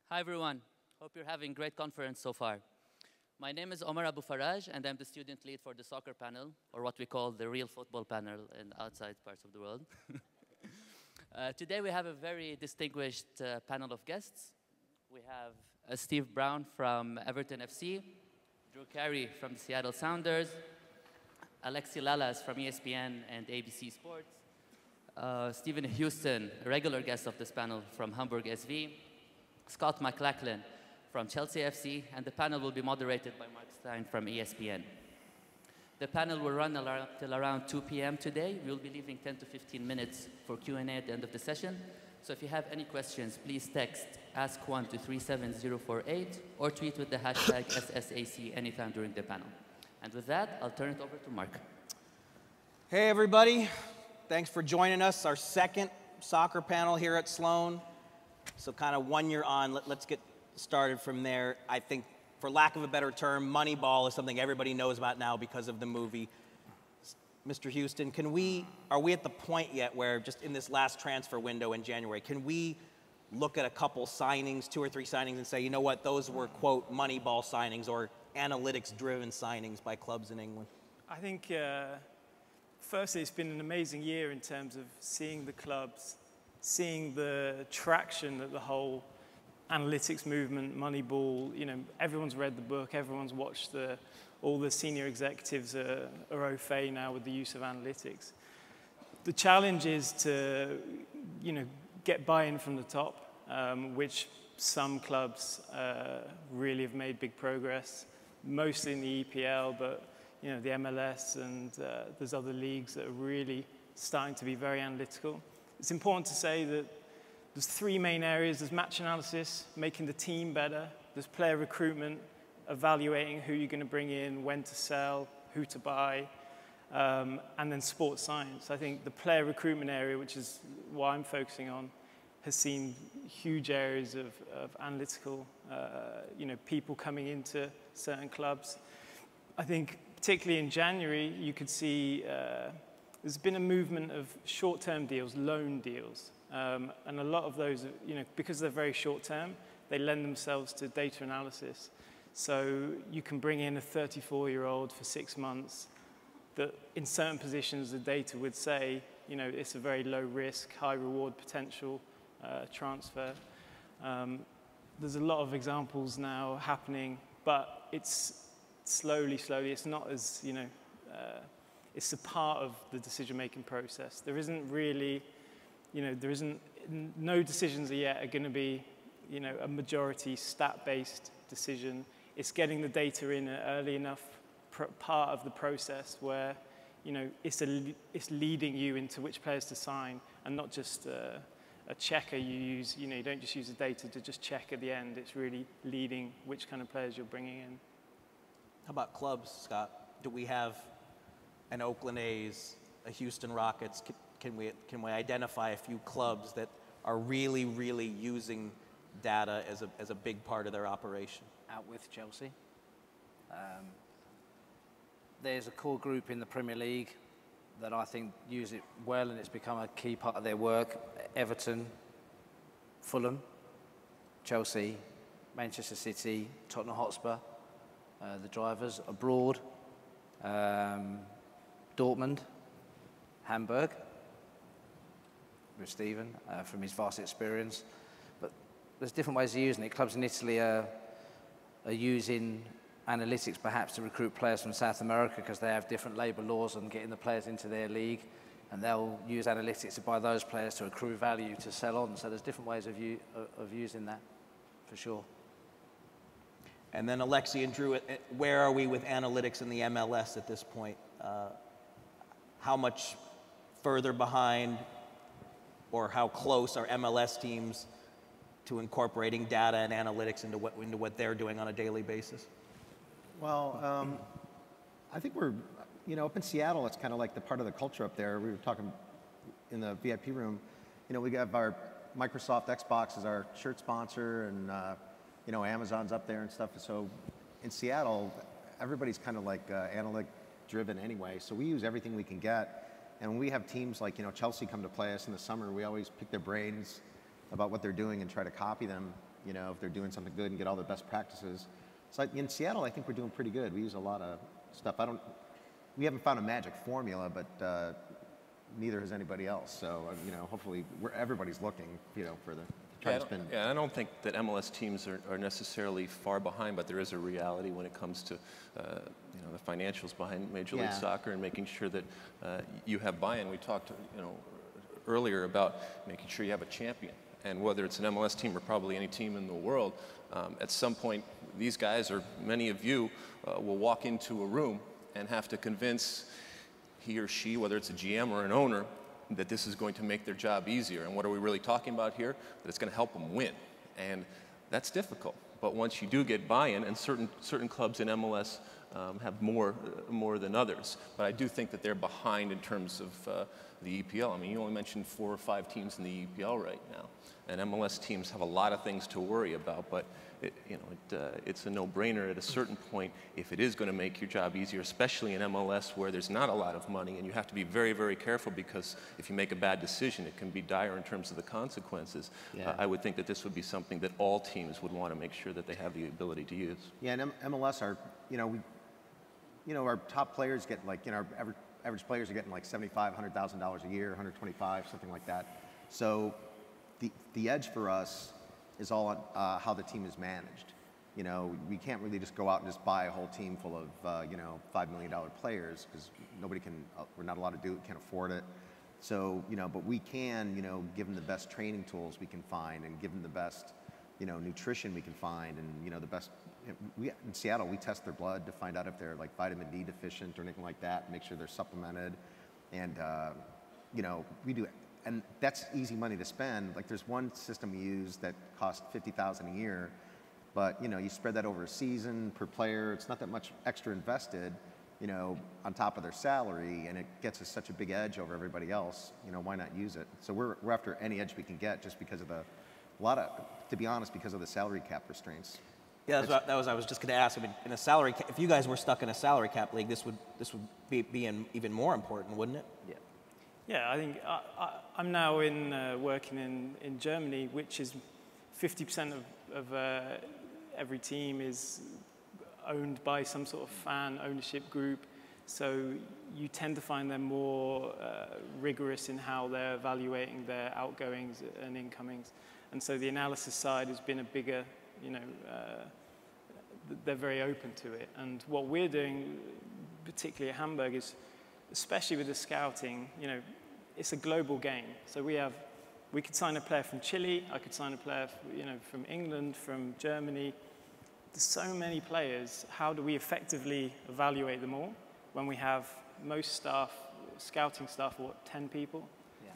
Hi, everyone. Hope you're having a great conference so far. My name is Omar Abu Faraj, and I'm the student lead for the soccer panel, or what we call the real football panel in outside parts of the world. Today, we have a very distinguished panel of guests. We have Steve Brown from Everton FC, Drew Carey from the Seattle Sounders, Alexi Lalas from ESPN and ABC Sports, Stephen Houston, a regular guest of this panel from Hamburg SV, Scott McLachlan from Chelsea FC, and the panel will be moderated by Mark Stein from ESPN. The panel will run till around 2 p.m. today. We'll be leaving 10 to 15 minutes for Q&A at the end of the session. So if you have any questions, please text ask1 to 37048 or tweet with the hashtag SSAC anytime during the panel. And with that, I'll turn it over to Mark. Hey, everybody. Thanks for joining us, our second soccer panel here at Sloan. So kind of 1 year on, let's get started from there. I think, for lack of a better term, Moneyball is something everybody knows about now because of the movie. Mr. Houston, are we at the point yet where just in this last transfer window in January, can we look at a couple signings, 2 or 3 signings, and say, you know what, those were, quote, Moneyball signings or analytics-driven signings by clubs in England? I think, firstly, it's been an amazing year in terms of seeing the clubs, seeing the traction that the whole analytics movement, Moneyball, everyone's read the book, everyone's watched all the senior executives are au fait now with the use of analytics. The challenge is to, get buy-in from the top, which some clubs really have made big progress, mostly in the EPL, but the MLS and there's other leagues that are really starting to be very analytical. It's important to say that there's 3 main areas. There's match analysis, making the team better. There's player recruitment, evaluating who you're going to bring in, when to sell, who to buy, and then sports science. I think the player recruitment area, which is what I'm focusing on, has seen huge areas of analytical, people coming into certain clubs. I think particularly in January, you could see there's been a movement of short-term deals, loan deals. And a lot of those, because they're very short-term, they lend themselves to data analysis. So you can bring in a 34-year-old for 6 months that in certain positions the data would say, it's a very low risk, high reward potential transfer. There's a lot of examples now happening, but it's slowly, it's not as, it's a part of the decision-making process. There isn't really, no decisions yet are going to be, a majority stat-based decision. It's getting the data in an early enough part of the process where, it's leading you into which players to sign and not just a checker you use. You don't just use the data to just check at the end. It's really leading which kind of players you're bringing in. How about clubs, Scott? Do we have an Oakland A's, a Houston Rockets? Can we identify a few clubs that are really, really using data as a big part of their operation? Out with Chelsea. There's a core group in the Premier League that I think use it well, and it's become a key part of their work. Everton, Fulham, Chelsea, Manchester City, Tottenham Hotspur, the drivers abroad, Dortmund, Hamburg, with Stephen from his vast experience. But there's different ways of using it. Clubs in Italy are using analytics perhaps to recruit players from South America because they have different labour laws on getting the players into their league, and they'll use analytics to buy those players to accrue value to sell on. So there's different ways of using that, for sure. And then Alexi and Drew, where are we with analytics in the MLS at this point? How much further behind or how close are MLS teams to incorporating data and analytics into what they're doing on a daily basis? Well, I think we're, up in Seattle, it's kind of like the part of the culture up there. We were talking in the VIP room, we have our Microsoft Xbox as our shirt sponsor, and Amazon's up there and stuff. So in Seattle, everybody's kind of like analytic driven anyway. So we use everything we can get. And when we have teams like, Chelsea come to play us in the summer, we always pick their brains about what they're doing and try to copy them. you know, if they're doing something good and get all their best practices. So in Seattle, I think we're doing pretty good. We use a lot of stuff. We haven't found a magic formula, but neither has anybody else. So, you know, hopefully everybody's looking, you know, for the try to spin. Yeah, I don't think that MLS teams are necessarily far behind, but there is a reality when it comes to you know, the financials behind Major League Soccer and making sure that you have buy-in. We talked, you know, earlier about making sure you have a champion, and whether it's an MLS team or probably any team in the world, at some point these guys or many of you will walk into a room and have to convince he or she, whether it's a GM or an owner, that this is going to make their job easier. And what are we really talking about here? That it's going to help them win. And that's difficult. But once you do get buy-in, and certain clubs in MLS have more than others, but I do think that they're behind in terms of the EPL. I mean, you only mentioned 4 or 5 teams in the EPL right now, and MLS teams have a lot of things to worry about. But it's a no-brainer at a certain point if it is going to make your job easier, especially in MLS where there's not a lot of money, and you have to be very, very careful because if you make a bad decision, it can be dire in terms of the consequences. Yeah. I would think that this would be something that all teams would want to make sure that they have the ability to use. Yeah, and MLS are, our top players get like, our average players are getting like $75,000, $100,000 a year, $125,000, something like that. So the edge for us is all on how the team is managed. You know, we can't really just go out and just buy a whole team full of, $5 million players because nobody can, we're not allowed to do it, can't afford it. So, but we can, give them the best training tools we can find and give them the best, nutrition we can find and, the best, in Seattle, we test their blood to find out if they're like vitamin D deficient or anything like that, make sure they're supplemented. And, we do, and that's easy money to spend. Like there's one system we use that costs $50,000 a year, but you spread that over a season per player. It's not that much extra invested, on top of their salary, and it gets us such a big edge over everybody else. Why not use it? So we're after any edge we can get, just because of to be honest, because of the salary cap restraints. Yeah, that was I was just going to ask. I mean, in a salary cap, if you guys were stuck in a salary cap league, this would be even more important, wouldn't it? Yeah. Yeah, I think I'm now working in Germany, which is 50% of every team is owned by some sort of fan ownership group. So you tend to find them more rigorous in how they're evaluating their outgoings and incomings. And so the analysis side has been a bigger, they're very open to it. And what we're doing, particularly at Hamburg, is, especially with the scouting, it's a global game. So we could sign a player from Chile, I could sign a player, from England, from Germany. There's so many players. How do we effectively evaluate them all when we have most staff, scouting staff, 10 people? Yeah.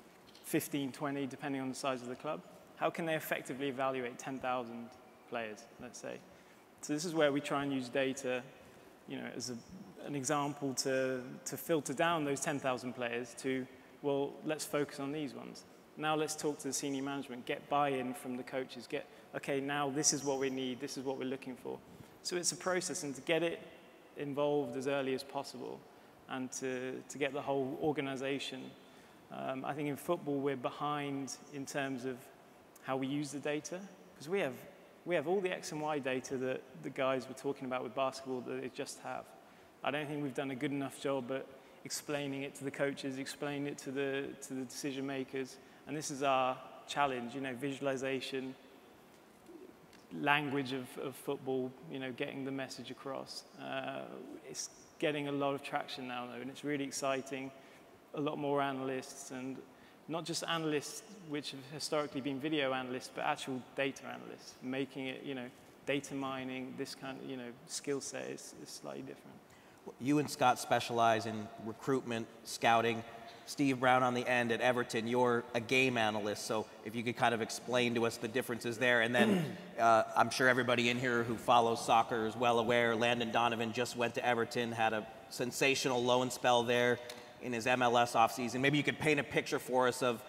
15, 20, depending on the size of the club. How can they effectively evaluate 10,000 players, let's say? So this is where we try and use data, as an example to filter down those 10,000 players to, well, let's focus on these ones. Now let's talk to the senior management, get buy-in from the coaches, okay, now this is what we need, this is what we're looking for. So it's a process, and to get it involved as early as possible and to get the whole organization. I think in football we're behind in terms of how we use the data, because we have all the X and Y data that the guys were talking about with basketball that they just have. I don't think we've done a good enough job at explaining it to the coaches, explaining it to the decision makers, and this is our challenge, visualization, language of football, getting the message across. It's getting a lot of traction now, though, and it's really exciting. A lot more analysts, and not just analysts which have historically been video analysts, but actual data analysts, making it, data mining, this kind of, skill set is slightly different. You and Scott specialize in recruitment, scouting. Steve Brown on the end at Everton, you're a game analyst, so if you could kind of explain to us the differences there. And then I'm sure everybody in here who follows soccer is well aware, Landon Donovan just went to Everton, had a sensational loan spell there in his MLS offseason. Maybe you could paint a picture for us of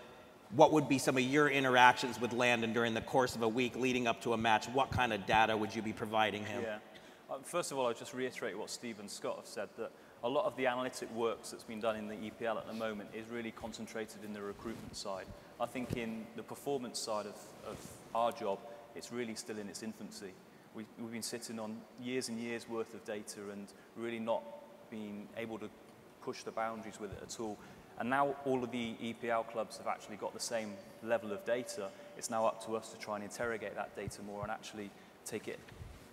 what would be some of your interactions with Landon during the course of a week leading up to a match. What kind of data would you be providing him? Yeah. First of all, I'll just reiterate what Steve and Scott have said, that a lot of the analytic work that's been done in the EPL at the moment is really concentrated in the recruitment side. I think in the performance side of our job, it's really still in its infancy. We've been sitting on years and years worth of data and really not being able to push the boundaries with it at all. And now all of the EPL clubs have actually got the same level of data. It's now up to us to try and interrogate that data more and actually take it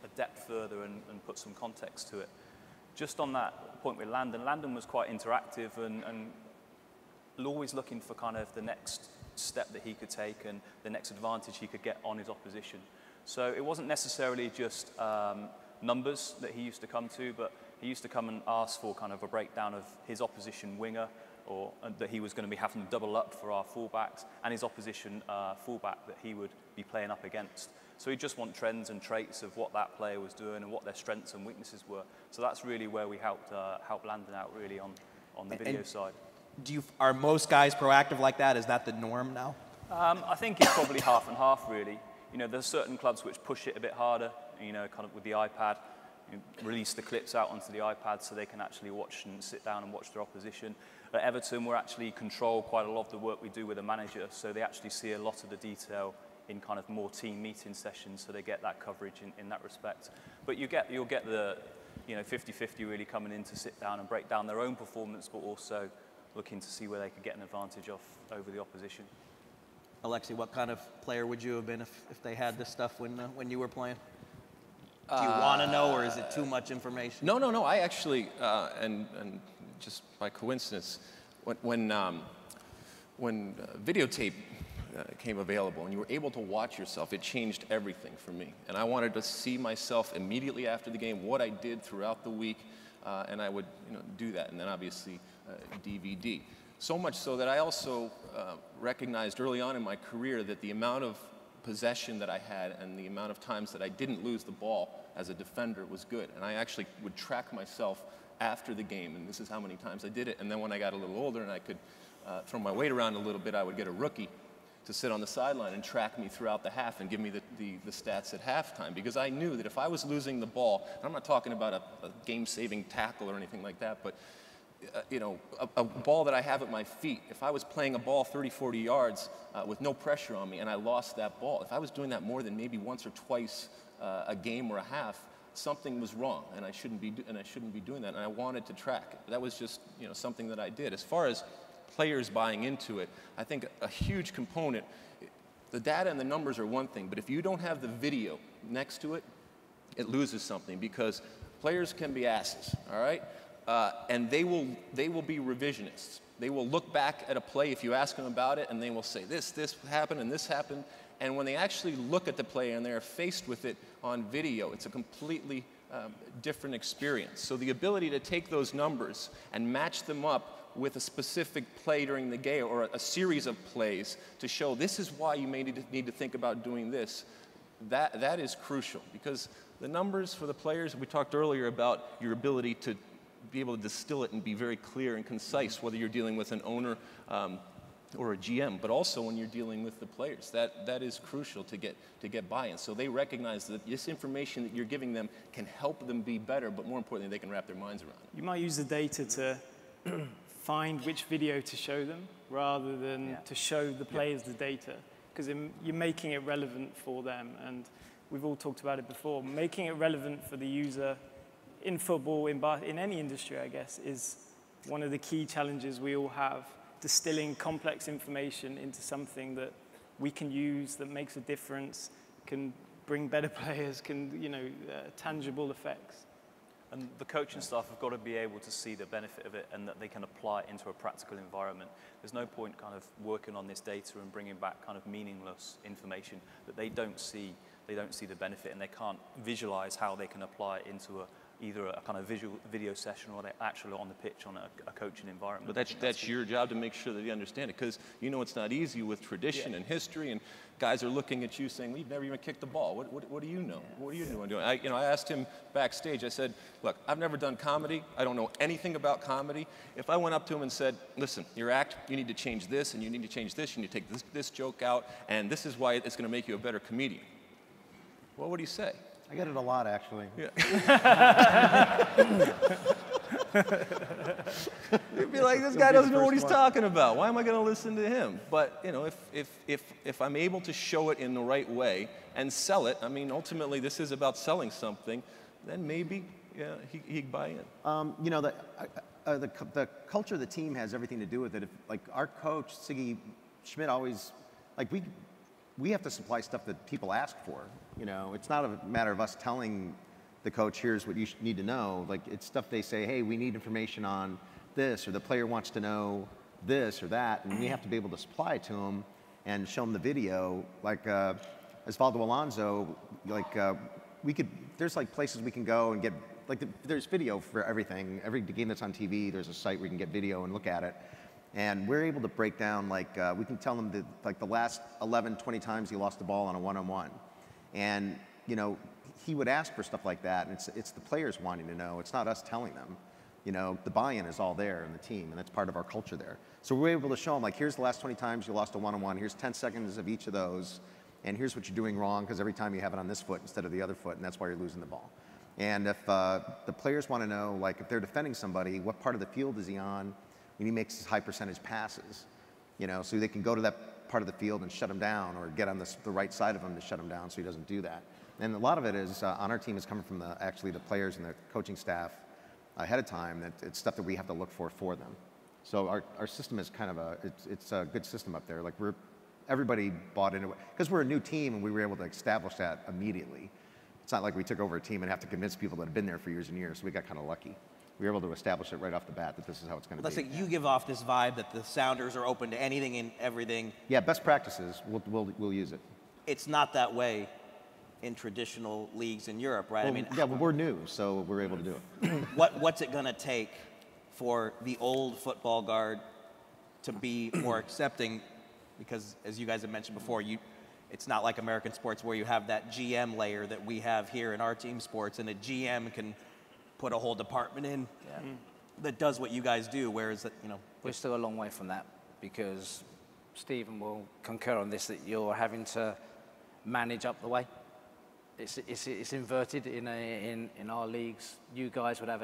a depth further and put some context to it. Just on that point with Landon was quite interactive and always looking for kind of the next step that he could take and the next advantage he could get on his opposition. So it wasn't necessarily just numbers that he used to come to, but he used to come and ask for kind of a breakdown of his opposition winger, or that he was going to be having to double up for our fullbacks, and his opposition fullback that he would be playing up against. So he'd just want trends and traits of what that player was doing and what their strengths and weaknesses were. So that's really where we helped Landon out really on the video side. Are most guys proactive like that? Is that the norm now? I think it's probably half and half, really. You know, there's certain clubs which push it a bit harder, you know, kind of with the iPad, release the clips out onto the iPad so they can actually watch and sit down and watch their opposition. At Everton, we're actually control quite a lot of the work we do with the manager, so they actually see a lot of the detail in kind of more team meeting sessions, so they get that coverage in that respect. But you'll get the 50-50 really coming in to sit down and break down their own performance, but also looking to see where they could get an advantage off over the opposition. Alexi, what kind of player would you have been if they had this stuff when you were playing? Do you want to know, or is it too much information? No. I actually, and just by coincidence, when videotape came available and you were able to watch yourself, it changed everything for me. And I wanted to see myself immediately after the game, what I did throughout the week, and I would do that. And then obviously DVD. So much so that I also recognized early on in my career that the amount of possession that I had and the amount of times that I didn't lose the ball as a defender was good. And I actually would track myself after the game, and this is how many times I did it. And then when I got a little older and I could throw my weight around a little bit, I would get a rookie to sit on the sideline and track me throughout the half and give me the stats at halftime, because I knew that if I was losing the ball, and I'm not talking about a game-saving tackle or anything like that, but a ball that I have at my feet, if I was playing a ball 30, 40 yards with no pressure on me and I lost that ball, if I was doing that more than maybe once or twice a game or a half, something was wrong, and I shouldn't be doing that, and I wanted to track it. That was just something that I did. As far as players buying into it, I think a huge component, the data and the numbers are one thing, but if you don't have the video next to it, it loses something, because players can be asses, all right? And they will be revisionists. They will look back at a play if you ask them about it, and they will say, this happened and this happened. And when they actually look at the play and they're faced with it on video, it's a completely different experience. So the ability to take those numbers and match them up with a specific play during the game or a series of plays to show this is why you may need to think about doing this, that is crucial. Because the numbers for the players, we talked earlier about your ability to be able to distill it and be very clear and concise, whether you're dealing with an owner or a GM, but also when you're dealing with the players. That is crucial to get buy-in. So they recognize that this information that you're giving them can help them be better, but more importantly, they can wrap their minds around it. You might use the data to find which video to show them rather than to show the players the data, because you're making it relevant for them. And we've all talked about it before. Making it relevant for the user in football, in any industry, I guess, is one of the key challenges we all have. Distilling complex information into something that we can use, that makes a difference, can bring better players, can, tangible effects. And the coaching staff have got to be able to see the benefit of it and that they can apply it into a practical environment. There's no point kind of working on this data and bringing back kind of meaningless information that they don't see the benefit, and they can't visualize how they can apply it into either a kind of video session or they're actually on the pitch on a coaching environment. But that's your job to make sure that you understand it, because it's not easy with tradition and history, and guys are looking at you saying, well, you've never even kicked the ball. What do you know? What are you doing? I asked him backstage, I said, look, I've never done comedy. I don't know anything about comedy. If I went up to him and said, listen, your act, you need to change this, and you need to change this, you need to take this joke out, and this is why it's going to make you a better comedian, what would he say? I get it a lot, actually. Yeah. You'd be like, this guy doesn't know what he's talking about. Why am I going to listen to him? But you know, if I'm able to show it in the right way and sell it, I mean, ultimately this is about selling something, then maybe he'd buy in. You know, the culture of the team has everything to do with it. If, like our coach, Siggy Schmidt, always, like we have to supply stuff that people ask for. You know, it's not a matter of us telling the coach, here's what you need to know. Like, it's stuff they say, hey, we need information on this, or the player wants to know this or that, and we have to be able to supply it to them and show them the video. Like, Osvaldo Alonso, like, there's like places we can go and get, like, there's video for everything. Every game that's on TV, there's a site where you can get video and look at it. And we're able to break down, like, we can tell them that, like, the last 11, 20 times he lost the ball on a one-on-one. And, you know, he would ask for stuff like that, and it's the players wanting to know. It's not us telling them. You know, the buy-in is all there in the team, and that's part of our culture there. So we're able to show them, like, here's the last 20 times you lost a one-on-one. Here's 10 seconds of each of those, and here's what you're doing wrong, because every time you have it on this foot instead of the other foot, and that's why you're losing the ball. And if the players want to know, like, if they're defending somebody, what part of the field is he on when he makes high percentage passes? You know, so they can go to that part of the field and shut him down, or get on the right side of him to shut him down so he doesn't do that. And a lot of it is on our team is coming from actually the players and the coaching staff ahead of time. That it's stuff that we have to look for them. So our system is kind of it's a good system up there. Like everybody bought into it because we're a new team and we were able to establish that immediately. It's not like we took over a team and have to convince people that have been there for years and years. So we got kind of lucky. We were able to establish it right off the bat that this is how it's going to be. Let's say you give off this vibe that the Sounders are open to anything and everything. Yeah, best practices. We'll use it. It's not that way in traditional leagues in Europe, right? Well, I mean, yeah, but we're new, so we're able to do it. What's it going to take for the old football guard to be more accepting? Because as you guys have mentioned before, it's not like American sports where you have that GM layer that we have here in our team sports, and a GM can put a whole department in that does what you guys do, whereas, you know. We're still a long way from that because Stephen will concur on this, that you're having to manage up the way. It's inverted in our leagues. You guys would have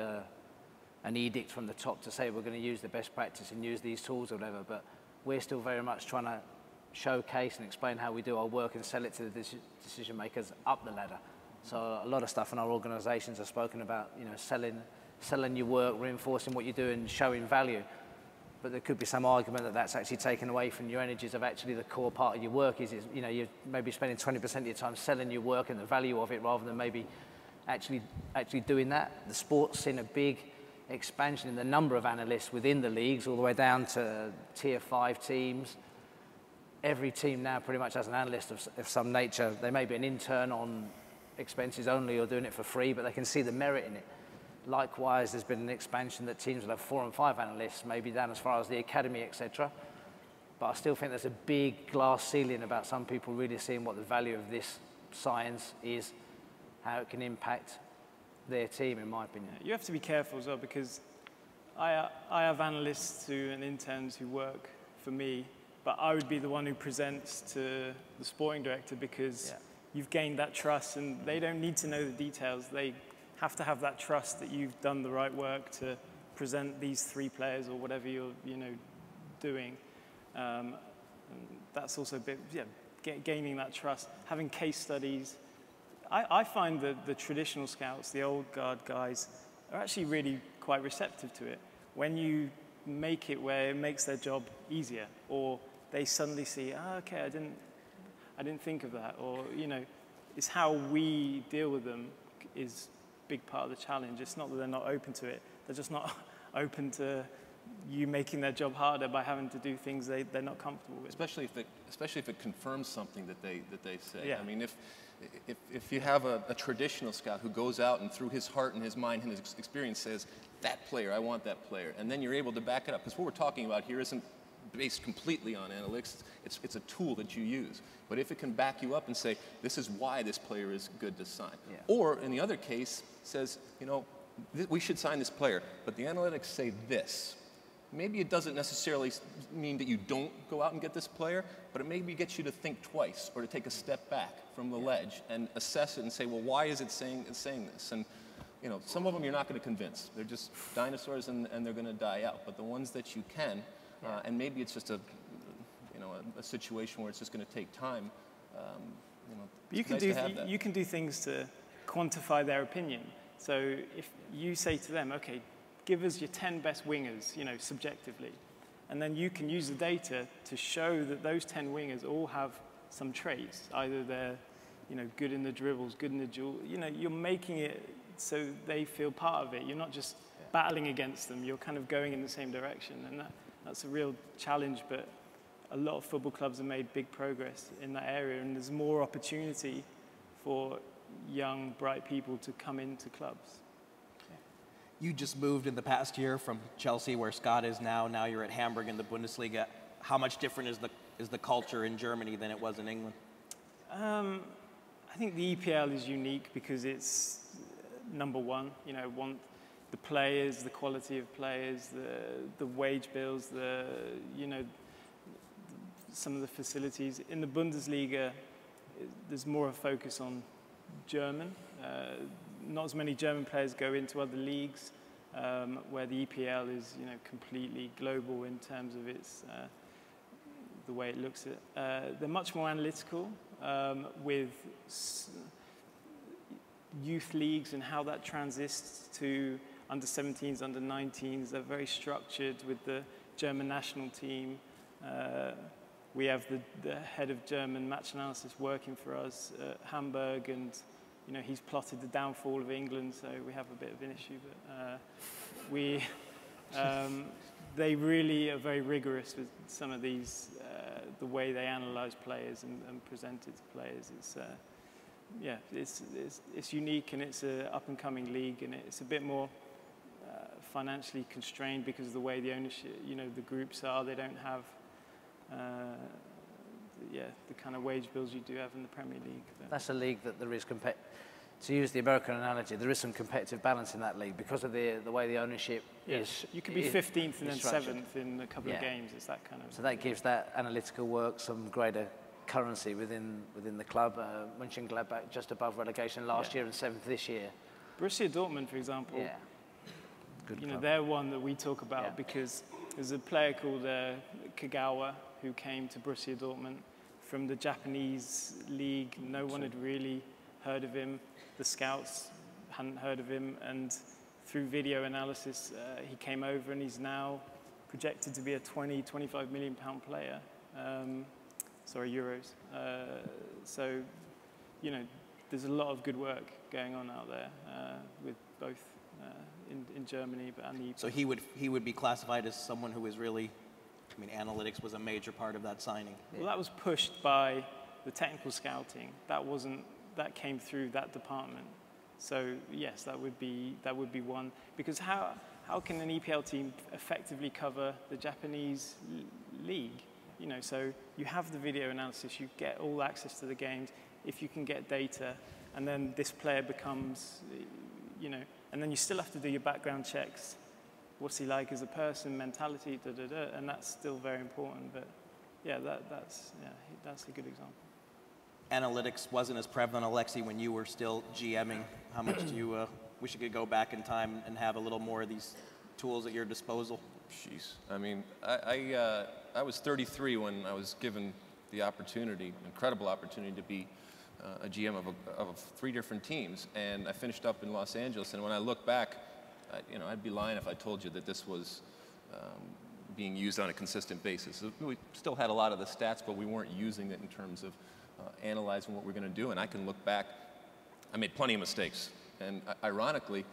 an edict from the top to say we're going to use the best practice and use these tools or whatever, but we're still very much trying to showcase and explain how we do our work and sell it to the decision makers up the ladder. So a lot of stuff in our organizations are spoken about, you know, selling your work, reinforcing what you do and showing value. But there could be some argument that that's actually taken away from your energies of actually the core part of your work is you know, you're maybe spending 20% of your time selling your work and the value of it rather than maybe actually doing that. The sport's seen a big expansion in the number of analysts within the leagues, all the way down to tier 5 teams. Every team now pretty much has an analyst of some nature. They may be an intern on expenses only or doing it for free, but they can see the merit in it. Likewise, there's been an expansion that teams will have 4 and 5 analysts, maybe down as far as the academy, etc. But I still think there's a big glass ceiling about some people really seeing what the value of this science is, how it can impact their team, in my opinion. You have to be careful as well, because I have analysts and interns who work for me, but I would be the one who presents to the sporting director because you've gained that trust and they don't need to know the details. They have to have that trust that you've done the right work to present these 3 players or whatever you're, you know, doing. And that's also a bit, gaining that trust, having case studies. I find that the traditional scouts, the old guard guys, are actually really quite receptive to it. When you make it where it makes their job easier, or they suddenly see, okay, I didn't think of that, or, you know, it's how we deal with them is big part of the challenge. It's not that they're not open to it, they're just not open to you making their job harder by having to do things they're not comfortable with. Especially if it confirms something that they say. Yeah. I mean, if you have a traditional scout who goes out and through his heart and his mind and his experience says, that player, I want that player, and then you're able to back it up, because what we're talking about here isn't based completely on analytics. It's a tool that you use. But if it can back you up and say, this is why this player is good to sign. Yeah. Or in the other case, says, you know, we should sign this player, but the analytics say this. Maybe it doesn't necessarily mean that you don't go out and get this player, but it maybe gets you to think twice or to take a step back from the ledge and assess it and say, well, why is it saying this? And you know, some of them you're not going to convince. They're just dinosaurs and they're going to die out. But the ones that you can, and maybe it's just a, you know, a situation where it's just going to take time, you know, you can you can do things to quantify their opinion. So if you say to them, okay, give us your 10 best wingers, you know, subjectively, and then you can use the data to show that those 10 wingers all have some traits. Either they're, you know, good in the dribbles, good in the duel. You know, you're making it so they feel part of it. You're not just battling against them. You're kind of going in the same direction, and that's a real challenge. But a lot of football clubs have made big progress in that area, and there's more opportunity for young, bright people to come into clubs. You just moved in the past year from Chelsea, where Scott is now. Now you're at Hamburg in the Bundesliga. How much different is the culture in Germany than it was in England? I think the EPL is unique because it's number one. You know, the players, the quality of players, the wage bills, you know, some of the facilities. In the Bundesliga, there's more a focus on German. Not as many German players go into other leagues, where the EPL is, you know, completely global in terms of its the way it looks at. They're much more analytical with youth leagues and how that transits to under 17s, under 19s. They're very structured with the German national team. We have the head of German match analysis working for us at Hamburg, and you know, he's plotted the downfall of England, so we have a bit of an issue. But they really are very rigorous with some of these, the way they analyze players and present it to players. It's unique, and it's an up-and-coming league, and it's a bit more financially constrained because of the way the ownership, you know, the groups are. They don't have the kind of wage bills you do have in the Premier League. But that's a league that there is to use the American analogy, there is some competitive balance in that league because of the way the ownership is. You could be 15th and then structured. 7th in a couple of games. It's that kind of. So that gives that analytical work some greater currency within the club. Mönchengladbach just above relegation last year and 7th this year. Borussia Dortmund, for example. Yeah. Good you club. know, they're one that we talk about because there's a player called Kagawa who came to Borussia Dortmund from the Japanese league. No one had really heard of him. The scouts hadn't heard of him, and through video analysis, he came over, and he's now projected to be a 25 million pound player. Euros. So, you know, there's a lot of good work going on out there with both in Germany and the EPL. So he would be classified as someone who is really, I mean, analytics was a major part of that signing. Well, that was pushed by the technical scouting. That came through that department. So yes, that would be one. Because how can an EPL team effectively cover the Japanese league? You know, so you have the video analysis, you get all access to the games. If you can get data, and then this player becomes, you know, and then you still have to do your background checks. What's he like as a person, mentality, and that's still very important. But yeah, that's a good example. Analytics wasn't as prevalent, Alexi, when you were still GMing. How much do you wish you could go back in time and have a little more of these tools at your disposal? Jeez. I mean, I was 33 when I was given the opportunity, incredible opportunity, to be a GM of 3 different teams. And I finished up in Los Angeles. And when I look back, you know, I'd be lying if I told you that this was being used on a consistent basis. We still had a lot of the stats, but we weren't using it in terms of analyzing what we're going to do. And I can look back, I made plenty of mistakes. And ironically,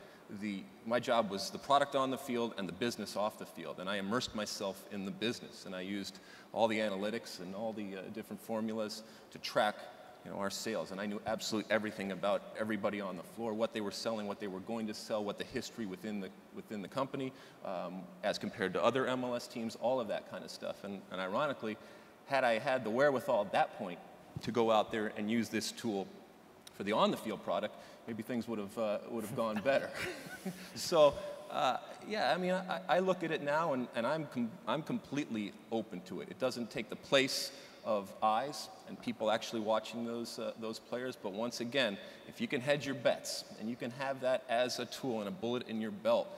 my job was the product on the field and the business off the field. And I immersed myself in the business. And I used all the analytics and all the different formulas to track, you know, our sales. And I knew absolutely everything about everybody on the floor, what they were selling, what they were going to sell, what the history within the company, as compared to other MLS teams, all of that kind of stuff. And ironically, had I had the wherewithal at that point to go out there and use this tool for the on-the-field product, maybe things would have gone better. So, yeah, I mean, I look at it now, and I'm completely open to it. It doesn't take the place of eyes and people actually watching those players. But once again, if you can hedge your bets and you can have that as a tool and a bullet in your belt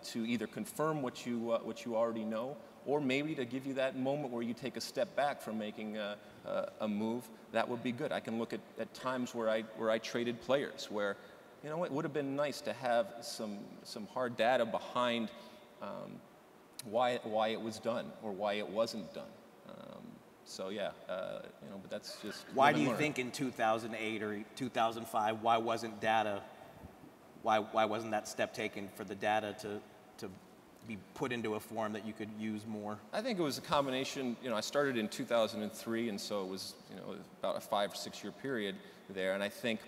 to either confirm what you already know, or maybe to give you that moment where you take a step back from making a move, that would be good. I can look at times where I traded players where, you know, it would have been nice to have some hard data behind why it was done or why it wasn't done. So yeah, you know, but that's just. Why do you think in 2008 or 2005, why wasn't that step taken for the data to be put into a form that you could use more? I think it was a combination. You know, I started in 2003, and so it was, you know, about a 5 or 6 year period there, and I think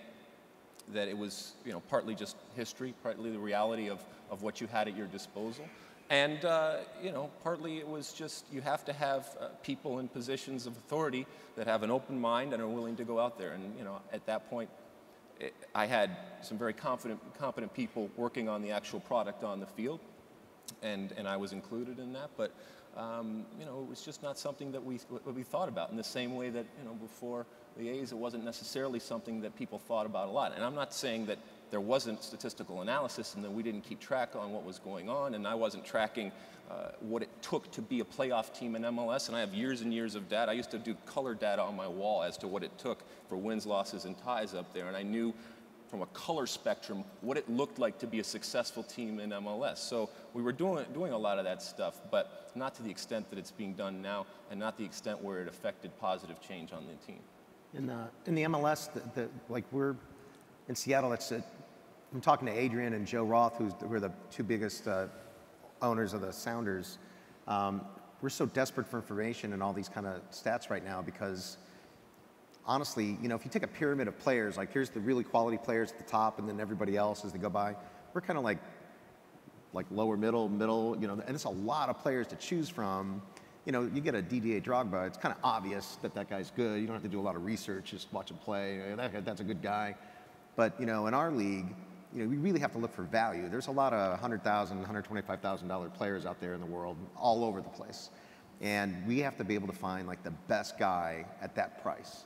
that it was, you know, partly just history, partly the reality of what you had at your disposal. And, you know, partly it was just you have to have people in positions of authority that have an open mind and are willing to go out there. And, you know, at that point, I had some very competent people working on the actual product on the field, and I was included in that. But, you know, it was just not something that we thought about in the same way that, you know, before the A's, it wasn't necessarily something that people thought about a lot. And I'm not saying that there wasn't statistical analysis and that we didn't keep track on what was going on, and I wasn't tracking what it took to be a playoff team in MLS, and I have years and years of data. I used to do color data on my wall as to what it took for wins, losses, and ties up there, and I knew from a color spectrum what it looked like to be a successful team in MLS. So we were doing a lot of that stuff, but not to the extent that it's being done now, and not the extent where it affected positive change on the team. In the MLS, like we're in Seattle, I'm talking to Adrian and Joe Roth, who are the two biggest owners of the Sounders. We're so desperate for information and all these kind of stats right now because, honestly, you know, if you take a pyramid of players, like here's the really quality players at the top, and then everybody else as they go by, we're kind of like lower middle, you know, and it's a lot of players to choose from. You know, you get a Didier Drogba, it's kind of obvious that guy's good. You don't have to do a lot of research, just watch him play. That's a good guy. But, you know, in our league, you know, we really have to look for value. There's a lot of $100,000, $125,000 players out there in the world, all over the place. And we have to be able to find, like, the best guy at that price.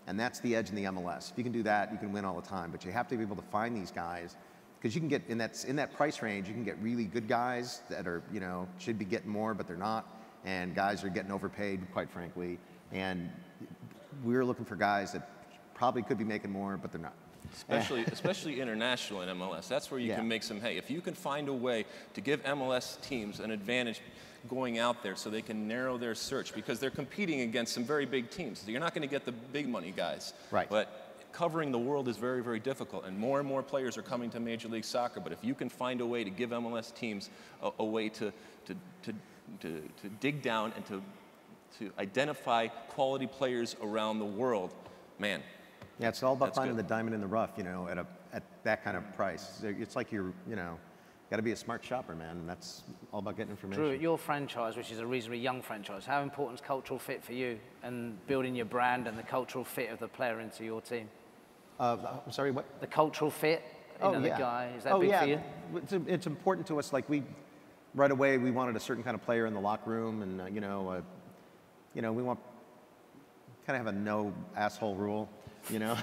And that's the edge in the MLS. If you can do that, you can win all the time. But you have to be able to find these guys, because you can get, in that price range, you can get really good guys that are, you know, should be getting more, but they're not. And guys are getting overpaid, quite frankly. And we're looking for guys that probably could be making more, but they're not. Especially international in MLS. That's where you can make some hay. If you can find a way to give MLS teams an advantage going out there so they can narrow their search, because they're competing against some very big teams. You're not going to get the big money guys. Right. But covering the world is very, very difficult, and more players are coming to Major League Soccer. But if you can find a way to give MLS teams a way to dig down and to identify quality players around the world, man. Yeah, it's all about finding the diamond in the rough, you know, at that kind of price. It's like you know, got to be a smart shopper, man. And that's all about getting information. Drew, your franchise, which is a reasonably young franchise, how important is cultural fit for you and building your brand and the cultural fit of the player into your team? I'm sorry, what? The cultural fit, you know, the guy, is that big for you? It's important to us. Like right away, we wanted a certain kind of player in the locker room, and you know, we want kind of have a no asshole rule. You know,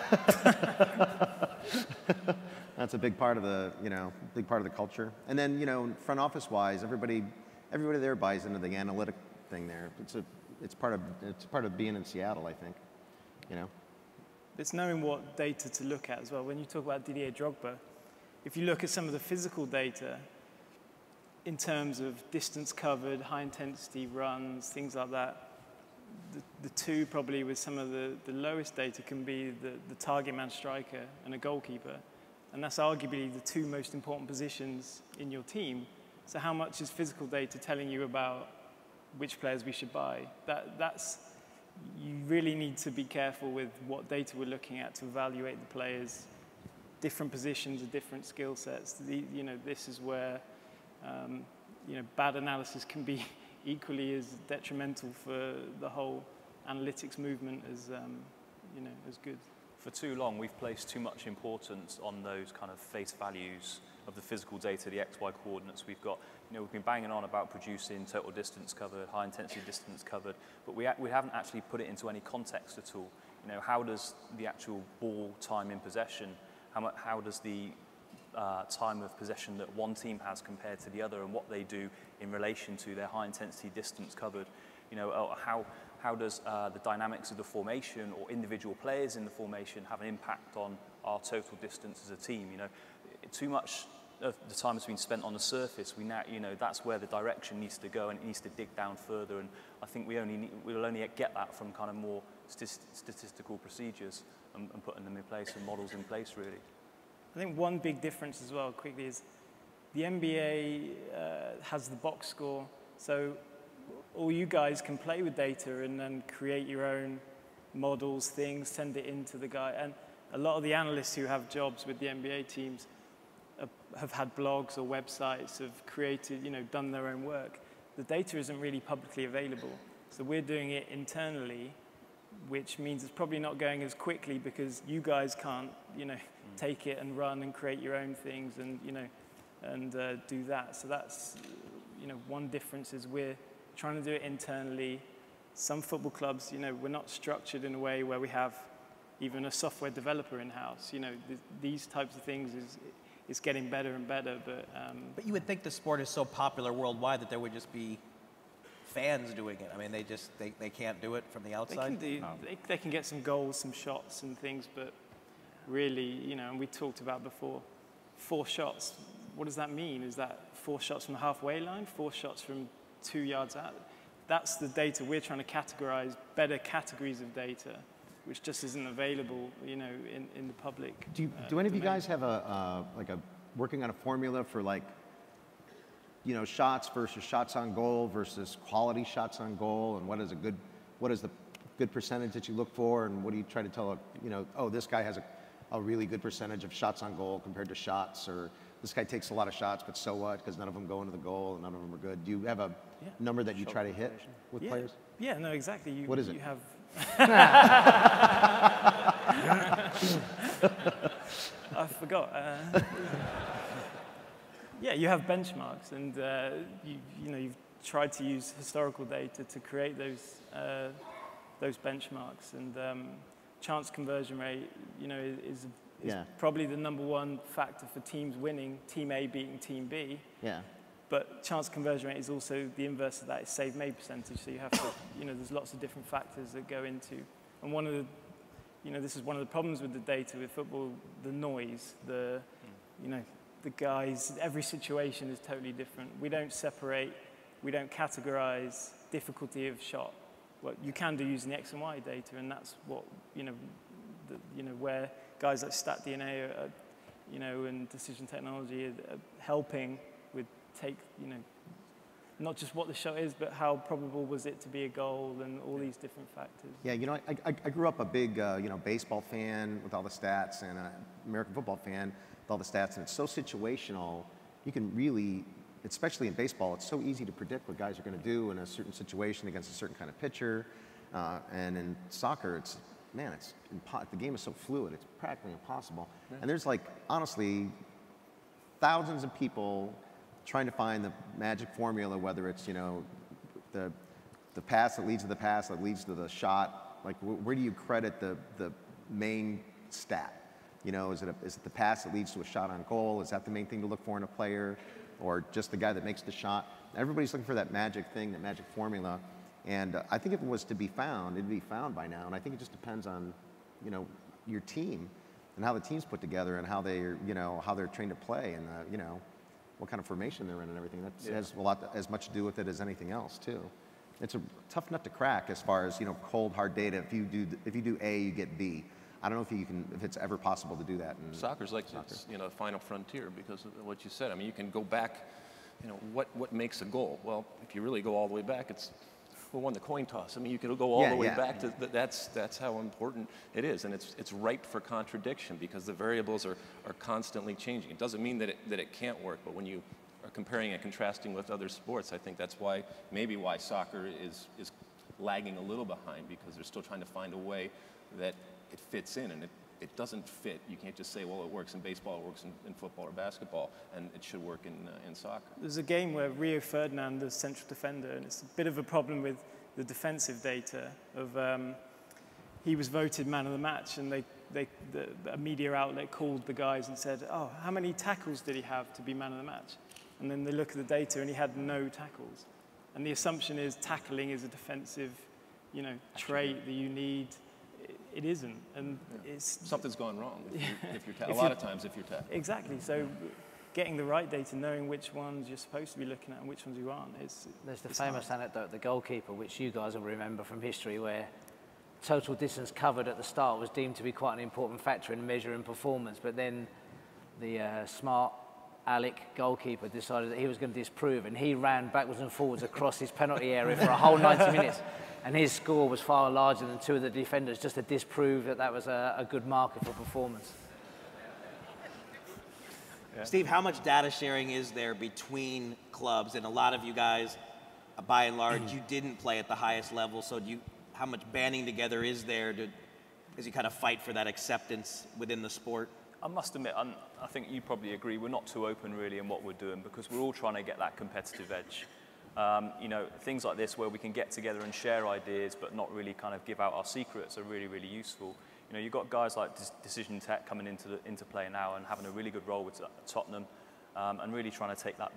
that's a big part of the culture. And then, you know, front office wise, everybody there buys into the analytic thing there. It's part of being in Seattle, I think. You know, it's knowing what data to look at as well. When you talk about Didier Drogba, if you look at some of the physical data in terms of distance covered, high intensity runs, things like that, the two probably with some of the lowest data can be the target man striker and a goalkeeper. And that's arguably the two most important positions in your team. So how much is physical data telling you about which players we should buy? You really need to be careful with what data we're looking at to evaluate the players. Different positions and different skill sets. You know, this is where you know, bad analysis can be equally as detrimental for the whole analytics movement as you know, as good. For too long, we've placed too much importance on those kind of face values of the physical data, the XY coordinates we've got. You know, we've been banging on about producing total distance covered, high intensity distance covered, but we haven't actually put it into any context at all. You know, how does the actual ball time in possession, how does the time of possession that one team has compared to the other, and what they do in relation to their high intensity distance covered? You know, how does the dynamics of the formation or individual players in the formation have an impact on our total distance as a team? You know, too much of the time has been spent on the surface. We now, you know, that's where the direction needs to go, and it needs to dig down further. And I think we'll only get that from kind of more statistical procedures and putting them in place and models in place, really. I think one big difference as well, quickly, is the NBA has the box score, so all you guys can play with data and then create your own models, things, send it into the guy. And a lot of the analysts who have jobs with the NBA teams have had blogs or websites, have created, you know, done their own work. The data isn't really publicly available. So we're doing it internally, which means it's probably not going as quickly because you guys can't, you know, take it and run and create your own things and, you know, and do that. So that's, you know, one difference is we're trying to do it internally. Some football clubs, you know, we're not structured in a way where we have even a software developer in-house. You know, these types of things is getting better and better, But you would think the sport is so popular worldwide that there would just be fans doing it. I mean, they can't do it from the outside? They can get some goals, some shots and things, but really, you know, and we talked about before, 4 shots, what does that mean? Is that 4 shots from the halfway line, 4 shots from 2 yards out? That's the data we're trying to categorize, better categories of data, which just isn't available, you know, in the public. Do any of you guys have working on a formula for, like, you know, shots versus shots on goal versus quality shots on goal, and what is the good percentage that you look for, and what do you try to tell, you know, oh, this guy has a really good percentage of shots on goal compared to shots, or this guy takes a lot of shots, but so what, because none of them go into the goal and none of them are good. Do you have a number that you try to hit with players? Yeah, no, exactly. What is it? You have I forgot. Yeah, you have benchmarks, and you know, you've tried to use historical data to create those benchmarks, and chance conversion rate, you know, is probably the #1 factor for teams winning, Team A beating Team B. Yeah. But chance conversion rate is also the inverse of that, is save made percentage. So you have to, you know, there's lots of different factors that go into. And one of the, you know, this is one of the problems with the data with football, the noise, you know, the guys, every situation is totally different. We don't separate, we don't categorize difficulty of shot. What you can do using the X and Y data, and that's what, you know, where guys like StatDNA are, you know, and decision technology are helping with you know, not just what the shot is, but how probable was it to be a goal, and all these different factors. Yeah, you know, I grew up a big, you know, baseball fan with all the stats, and an American football fan with all the stats, and it's so situational. You can really, especially in baseball, it's so easy to predict what guys are going to do in a certain situation against a certain kind of pitcher, and in soccer, it's, man, the game is so fluid, it's practically impossible. Yeah. And there's, like, honestly, thousands of people trying to find the magic formula, whether it's, you know, the pass that leads to the pass that leads to the shot. Like, where do you credit the main stat? You know, is it the pass that leads to a shot on goal? Is that the main thing to look for in a player, or just the guy that makes the shot? Everybody's looking for that magic thing, that magic formula. And I think if it was to be found, it'd be found by now. And I think it just depends on, you know, your team and how the team's put together and how they're, you know, how they're trained to play, and you know, what kind of formation they're in and everything. That has as much to do with it as anything else too. It's a tough nut to crack as far as, you know, cold hard data. If you do A, you get B. I don't know if it's ever possible to do that in soccer's like soccer. It's, you know, the final frontier because of what you said. I mean, you can go back, you know, what makes a goal? Well, if you really go all the way back, it's who won the coin toss. I mean, you can go all the way back to that's how important it is, and it's ripe for contradiction because the variables are constantly changing. It doesn't mean that it can't work, but when you are comparing and contrasting with other sports, I think that's why soccer is lagging a little behind, because they're still trying to find a way that it fits in, and it doesn't fit. You can't just say, well, it works in baseball, it works in football or basketball, and it should work in soccer. There's a game where Rio Ferdinand, the central defender, and it's a bit of a problem with the defensive data of he was voted man of the match, and a media outlet called the guys and said, oh, how many tackles did he have to be man of the match? And then they look at the data and he had no tackles. And the assumption is tackling is a defensive, trait that you need. It isn't, and it's something's gone wrong if you're a lot of times if you're tackling. Exactly. So, getting the right data, knowing which ones you're supposed to be looking at and which ones you aren't, there's the famous anecdote, the goalkeeper, which you guys will remember from history, where total distance covered at the start was deemed to be quite an important factor in measuring performance, but then the smart Alec goalkeeper decided that he was going to disprove, and he ran backwards and forwards across his penalty area for a whole 90 minutes. And his score was far larger than two of the defenders, just to disprove that was a good marker for performance. Yeah. Steve, how much data sharing is there between clubs? And a lot of you guys, by and large, you didn't play at the highest level, so how much banding together is there as you kind of fight for that acceptance within the sport? I must admit, I think you probably agree, we're not too open really in what we're doing because we're all trying to get that competitive edge. Things like this where we can get together and share ideas but not really kind of give out our secrets are really, really useful. You've got guys like Decision Tech coming into play now and having a really good role with Tottenham and really trying to take that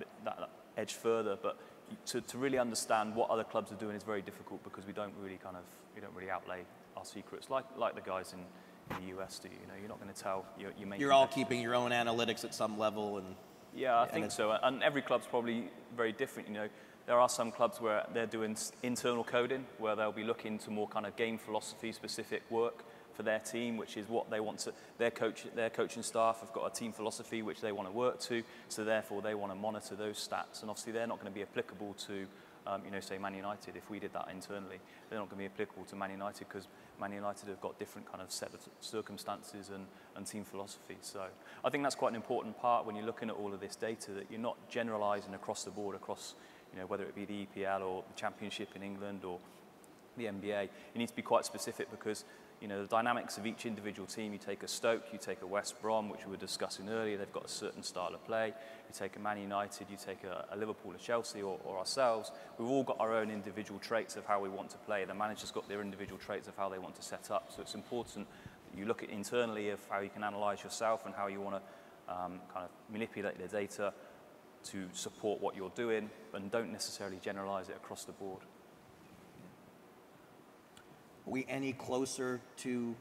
edge further. But to really understand what other clubs are doing is very difficult because we don't really outlay our secrets like the guys in the US do. You're not going to tell your main. You're all keeping your own analytics at some level, and yeah, I think so. And every club's probably very different. There are some clubs where they're doing internal coding, where they'll be looking to more kind of game philosophy specific work for their team, which is what they want to. Their coaching staff have got a team philosophy which they want to work to, so therefore they want to monitor those stats. And obviously they're not going to be applicable to, say Man United. If we did that internally, they're not going to be applicable to Man United because Man United have got different kind of set of circumstances and team philosophy. So I think that's quite an important part when you're looking at all of this data, that you're not generalising across the board, across whether it be the EPL or the Championship in England or the NBA. You need to be quite specific because the dynamics of each individual team. You take a Stoke, you take a West Brom, which we were discussing earlier, they've got a certain style of play. You take a Man United, you take a Liverpool, a Chelsea, or ourselves. We've all got our own individual traits of how we want to play. The manager's got their individual traits of how they want to set up. So it's important that you look at internally of how you can analyse yourself and how you want to kind of manipulate the data to support what you're doing, and don't necessarily generalise it across the board. Are we any closer to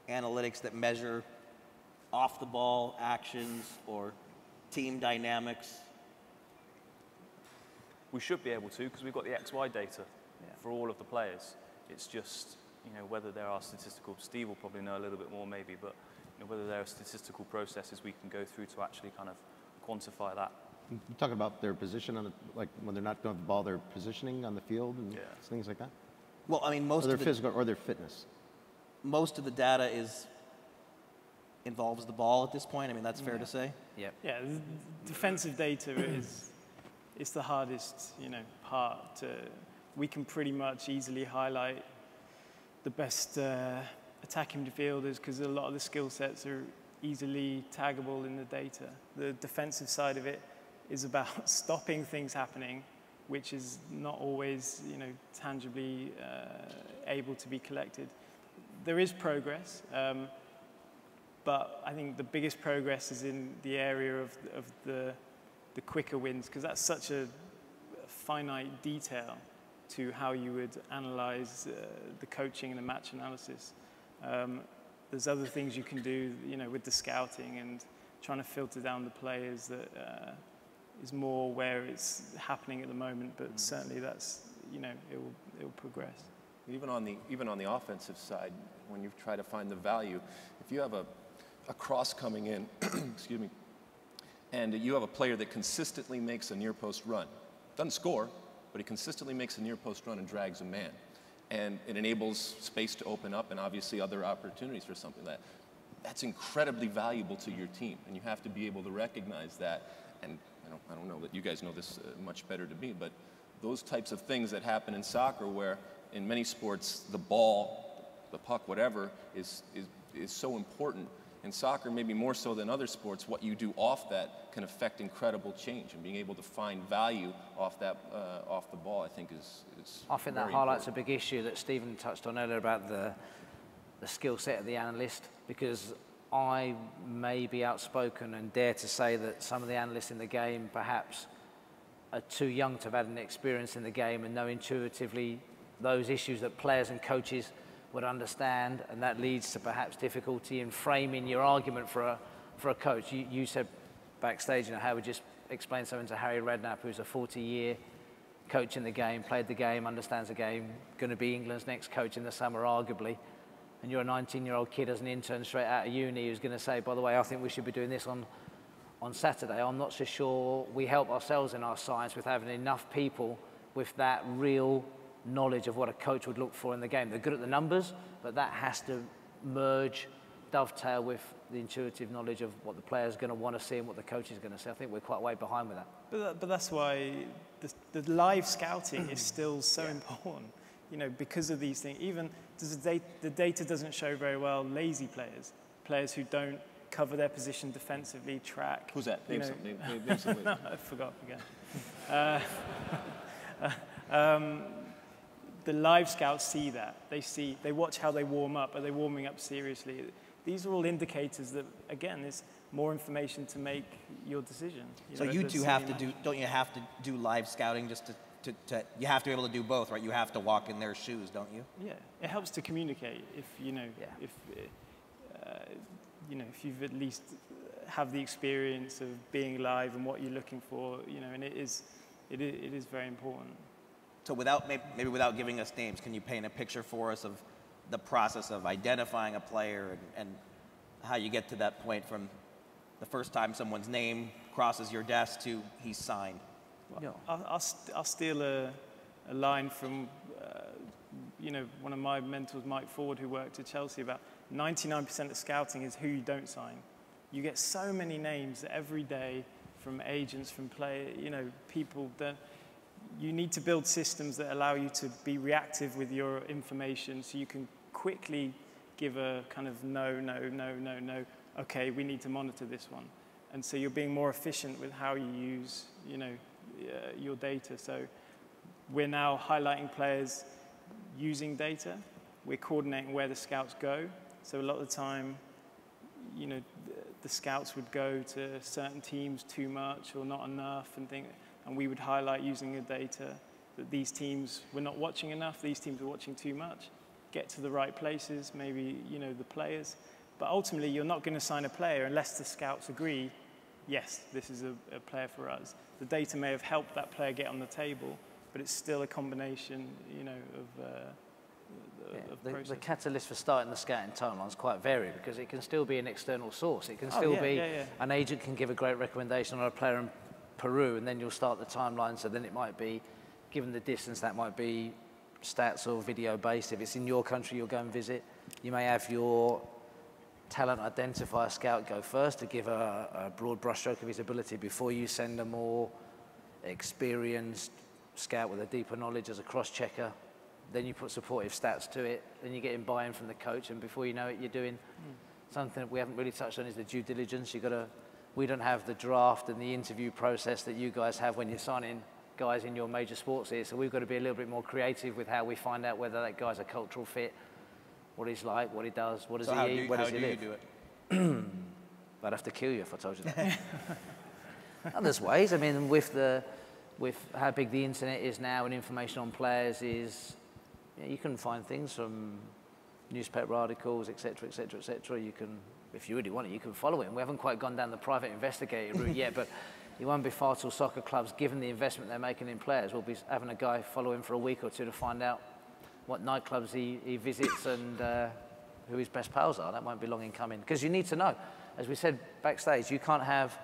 analytics that measure off-the-ball actions or team dynamics? We should be able to because we've got the XY data for all of the players. It's just, whether there are statistical, Steve will probably know a little bit more maybe, but whether there are statistical processes we can go through to actually kind of quantify that. You're talking about their position on like when they're not going to the ball, their positioning on the field and things like that? Well, I mean, most of their physical or their fitness. Most of the data involves the ball at this point. I mean, that's fair to say. Yeah. Defensive data is the hardest, part. We can pretty much easily highlight the best attacking midfielders because a lot of the skill sets are easily taggable in the data. The defensive side of it is about stopping things happening, which is not always, tangibly able to be collected. There is progress, but I think the biggest progress is in the area of the quicker wins, because that's such a finite detail to how you would analyze the coaching and the match analysis. There's other things you can do, with the scouting and trying to filter down the players that is more where it's happening at the moment, but certainly that's, it will progress. Even on the offensive side, when you try to find the value, if you have a cross coming in, excuse me, and you have a player that consistently makes a near post run, doesn't score, but he consistently makes a near post run and drags a man, and it enables space to open up and obviously other opportunities for something that's incredibly valuable to your team, and you have to be able to recognize that. And I don't know that you guys know this much better to me, but those types of things that happen in soccer, where in many sports the ball, the puck, whatever, is is so important. In soccer, maybe more so than other sports, what you do off that can affect incredible change, and being able to find value off that, off the ball, I think is I think that highlights a big issue that Stephen touched on earlier about the skill set of the analyst, because I may be outspoken and dare to say that some of the analysts in the game perhaps are too young to have had an experience in the game and know intuitively those issues that players and coaches would understand, and that leads to perhaps difficulty in framing your argument for a coach. You said backstage, you know, how we just explained something to Harry Redknapp, who's a 40-year coach in the game, played the game, understands the game, going to be England's next coach in the summer, arguably. And you're a 19-year-old kid as an intern straight out of uni who's going to say, by the way, I think we should be doing this on Saturday. I'm not so sure we help ourselves in our science with having enough people with that real knowledge of what a coach would look for in the game. They're good at the numbers, but that has to merge, dovetail with the intuitive knowledge of what the player's going to want to see and what the coach is going to see. I think we're quite way behind with that. But that's why the live scouting is still so important, you know, because of these things. Even the data doesn't show very well lazy players who don't cover their position defensively, track. Who's that? Name something. No, I forgot again. The live scouts see that. They watch how they warm up. Are they warming up seriously? These are all indicators that, again, there's more information to make your decision. So you two have to do, don't you have to do live scouting just to you have to be able to do both, right? You have to walk in their shoes, don't you? Yeah, it helps to communicate if, you know, if you've at least have the experience of being live and what you're looking for, you know, and it is very important. So maybe without giving us names, can you paint a picture for us of the process of identifying a player and how you get to that point from the first time someone's name crosses your desk to he's signed? Well, I'll steal a line from one of my mentors, Mike Ford, who worked at Chelsea. About 99% of scouting is who you don't sign. You get so many names every day from agents, from people that you need to build systems that allow you to be reactive with your information, so you can quickly give a kind of no, okay, we need to monitor this one. And so you're being more efficient with how you use, your data. So we're now highlighting players using data. We're coordinating where the scouts go. So a lot of the time, the scouts would go to certain teams too much or not enough and we would highlight using the data that these teams were not watching enough, these teams were watching too much, get to the right places, maybe, the players. But ultimately, you're not going to sign a player unless the scouts agree, yes, this is a player for us. The data may have helped that player get on the table, but it's still a combination, the catalyst for starting the scouting timeline is quite varied, because it can still be an external source. It can still be an agent can give a great recommendation on a player in Peru, and then you'll start the timeline. So then it might be, given the distance, that might be stats or video based. If it's in your country, you'll go and visit. You may have your talent identifier scout go first to give a broad brushstroke of his ability before you send a more experienced scout with a deeper knowledge as a cross-checker. Then you put supportive stats to it, then you get in buy-in from the coach, and before you know it, you're doing something that we haven't really touched on, is the due diligence. We don't have the draft and the interview process that you guys have when you're signing guys in your major sports here, so we've got to be a little bit more creative with how we find out whether that guy's a cultural fit, what he's like, what he does, what does he eat, where does he live. How do you do it? I'd have to kill you if I told you that. And there's ways. I mean, with how big the internet is now and information on players is, you can find things from newspaper articles, etc., etc., etc. You can, if you really want it, you can follow it. We haven't quite gone down the private investigator route yet, but it won't be far till soccer clubs, given the investment they're making in players, will be having a guy follow him for a week or two to find out what nightclubs he visits and who his best pals are. That won't be long in coming, because you need to know. As we said backstage, you can't have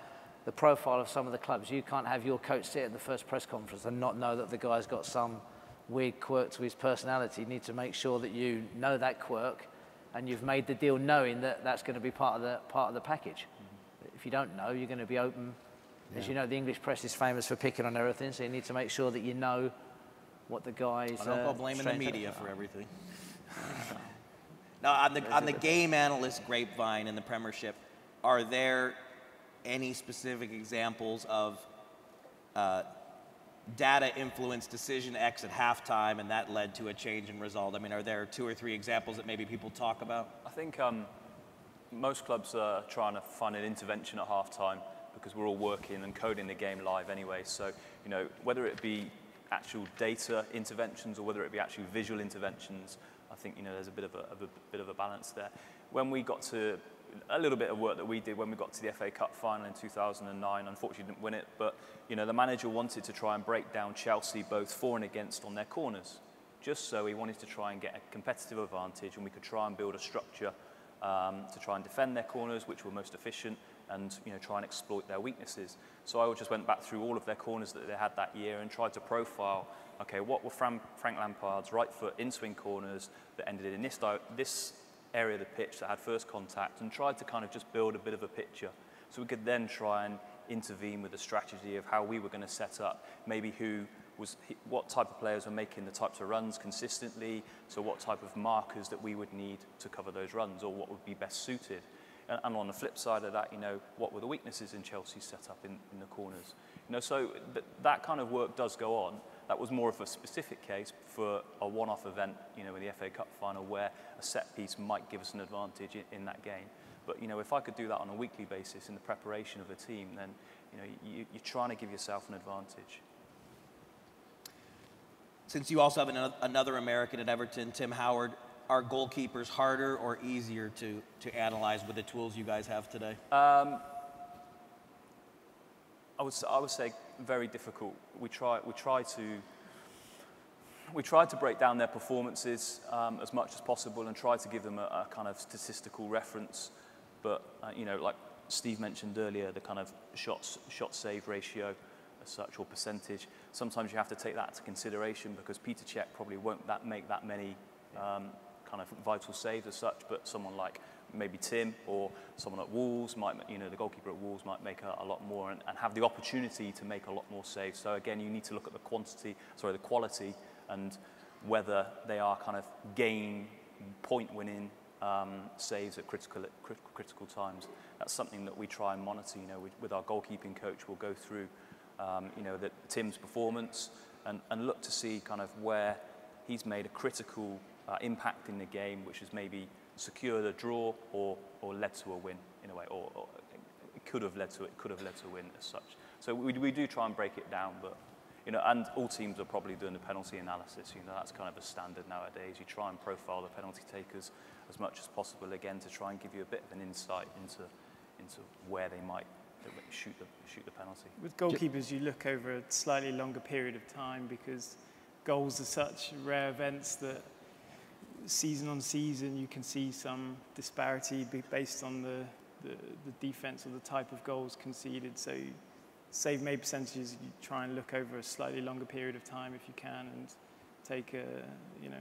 the profile of some of the clubs. You can't have your coach sit at the first press conference and not know that the guy's got some weird quirk to his personality. You need to make sure that you know that quirk and you've made the deal knowing that that's going to be part of the package. If you don't know, you're going to be open. As you know, the English press is famous for picking on everything, so you need to make sure that you know what the guys... I don't go blaming the media for everything. On the game analyst grapevine in the Premiership, are there any specific examples of data influenced decision X at halftime and that led to a change in result? I mean, are there 2 or 3 examples that maybe people talk about? I think most clubs are trying to find an intervention at halftime because we're all working and coding the game live anyway. So, you know, whether it be actual data interventions or whether it be actually visual interventions, I think, you know, there's a bit of a balance there. When we got to a little bit of work that we did when we got to the FA Cup final in 2009, unfortunately didn't win it, but, you know, the manager wanted to try and break down Chelsea both for and against on their corners, just so he wanted to try and get a competitive advantage, and we could try and build a structure to try and defend their corners, which were most efficient, and, you know, try and exploit their weaknesses. So I just went back through all of their corners that they had that year and tried to profile, okay, what were Frank Lampard's right foot in-swing corners that ended in this area of the pitch that had first contact, and tried to kind of just build a bit of a picture so we could then try and intervene with a strategy of how we were going to set up, maybe what type of players were making the types of runs consistently, so what type of markers that we would need to cover those runs, or what would be best suited. And on the flip side of that, you know, what were the weaknesses in Chelsea's setup in the corners? You know, so that kind of work does go on. That was more of a specific case for a one-off event, you know, in the FA Cup final, where a set piece might give us an advantage in that game. But, you know, if I could do that on a weekly basis in the preparation of a team, then, you know, you're trying to give yourself an advantage. Since you also have another American at Everton, Tim Howard, are goalkeepers harder or easier to analyze with the tools you guys have today? I would say very difficult. We try to break down their performances as much as possible and try to give them a kind of statistical reference. But you know, like Steve mentioned earlier, the kind of shot save ratio as such, or percentage. Sometimes you have to take that into consideration because Peter Cech probably won't make that many kind of vital saves as such, but someone like maybe Tim or someone at Wolves might, you know, the goalkeeper at Wolves might make a lot more and have the opportunity to make a lot more saves. So again, you need to look at the quality, and whether they are kind of point-winning saves at critical times. That's something that we try and monitor. You know, with our goalkeeping coach, we'll go through, you know, Tim's performance and look to see kind of where he's made a critical impact in the game, which has maybe secured a draw or led to a win in a way, or it could have led to a win as such. So we do try and break it down, but, you know, and all teams are probably doing the penalty analysis. You know, that's kind of a standard nowadays. You try and profile the penalty takers as much as possible, again, to try and give you a bit of an insight into where they might shoot the penalty. With goalkeepers, you look over a slightly longer period of time because goals are such rare events that season on season you can see some disparity based on the defense or the type of goals conceded. So save made percentages, you try and look over a slightly longer period of time if you can, and take you know,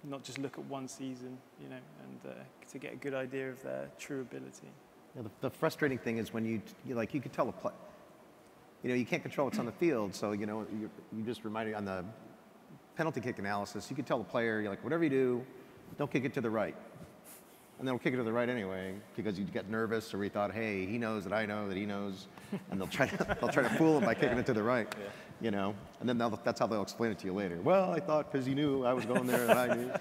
not just look at one season, you know, and to get a good idea of their true ability. Yeah, the frustrating thing is when you could tell a play, you know, you can't control what's on the field, so, you know, you just reminded me on the penalty kick analysis, you could tell the player, you're like, whatever you do, don't kick it to the right. And they'll kick it to the right anyway because you get nervous, or we thought, hey, he knows that I know that he knows, and they'll try to fool him by kicking it to the right, you know. And then that's how they'll explain it to you later. Well, I thought because he knew I was going there and I knew.